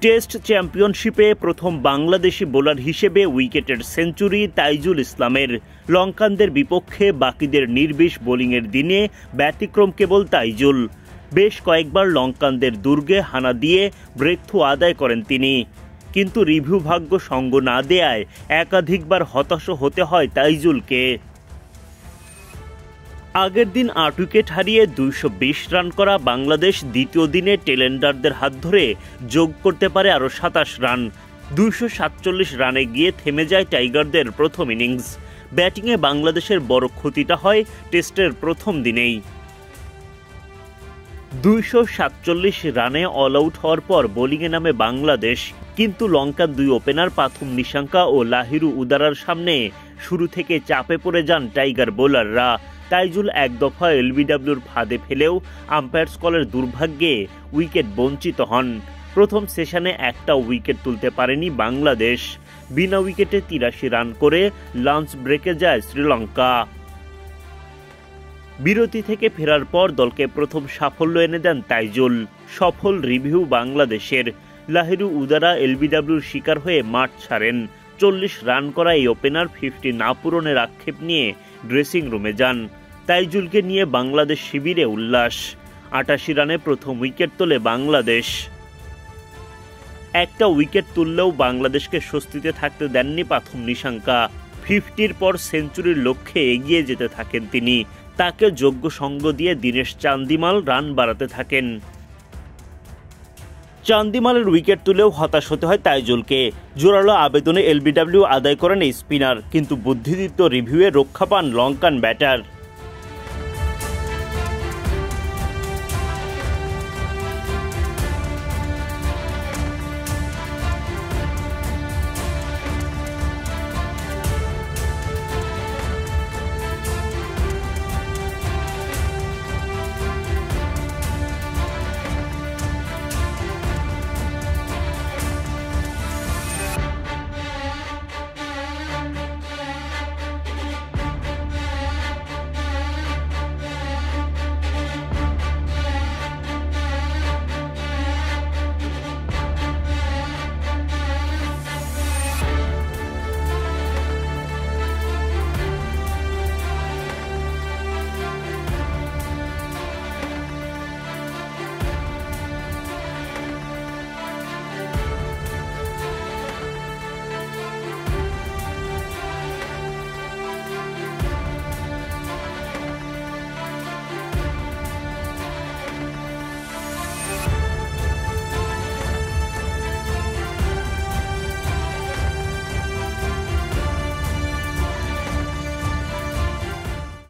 Test চ্যাম্পিয়নশিপে প্রথম Bangladeshi bowler হিসেবে উইকেটের সেঞ্চুরি তাইজুল ইসলামের। লঙ্কানদের বিপক্ষে বাকিদের নির্বিষ বোলিংয়ের দিনে ব্যতিক্রম কেবল তাইজুল। বেশ কয়েকবার লঙ্কানদের দুর্গে হানা দিয়ে ব্রেকথ্রু আদায় করেন তিনি, কিন্তু রিভিউ ভাগ্য সঙ্গ না দেয়ায় একাধিকবার হতাশ হতে হয় তাইজুলকে। আগের দিন ৮ উইকেট হারিয়ে ২২০ রান করা বাংলাদেশ দ্বিতীয় দিনে টেলেন্ডারদের হাত ধরে যোগ করতে পারে আরও ২৭ রান। ২৪৭ রানে গিয়ে থেমে যায় টাইগারদের প্রথম ইনিংস। ব্যাটিংয়ে বাংলাদেশের বড় ক্ষতিটা হয় টেস্টের প্রথম দিনেই। ২৪৭ রানে অল আউট হওয়ার পর বোলিংয়ে নামে বাংলাদেশ, কিন্তু লঙ্কান দুই ওপেনার পাথুম নিশাঙ্কা ও লাহিরু উদারার সামনে শুরু থেকে চাপে পড়ে যান টাইগার বোলাররা। তাইজুল এক দফা এলবিডব্লিউর ফাঁদে ফেলেও আম্পায়ার্স কলের দুর্ভাগ্যে উইকেট বঞ্চিত হন। প্রথম সেশনে একটা উইকেট তুলতে পারেনি বাংলাদেশ। বিনা উইকেটে ৮৩ রান করে লাঞ্চ ব্রেকে যায় শ্রীলঙ্কা। বিরতি থেকে ফেরার পর দলকে প্রথম সাফল্য এনে দেন তাইজুল। সফল রিভিউ বাংলাদেশের। লাহিরু উদারা এলবিডব্লিউর শিকার হয়ে মাঠ ছাড়েন। ৪০ রান করা এই ওপেনার 50 না পূরণের আক্ষেপ নিয়ে ড্রেসিং রুমে যান। তাইজুলকে নিয়ে বাংলাদেশ শিবিরে উল্লাস। ৮৮ রানে প্রথম উইকেট তোলে বাংলাদেশ। একটা উইকেট তুললেও বাংলাদেশকে স্বস্তিতে থাকতে দেননি পাথুম নিশাঙ্কা। 50-র পর সেঞ্চুরির লক্ষ্যে এগিয়ে যেতে থাকেন তিনি। তাকে যোগ্য সঙ্গ দিয়ে দীনেশ চান্দিমাল রান বাড়াতে থাকেন। চান্দিমালের উইকেট তুলেও হতাশ হতে হয় তাইজুলকে। জোরালো আবেদনে এলবিডব্লিউ আদায় করেন এই স্পিনার, কিন্তু বুদ্ধিদীপ্ত রিভিউয়ে রক্ষা পান লঙ্কান ব্যাটার।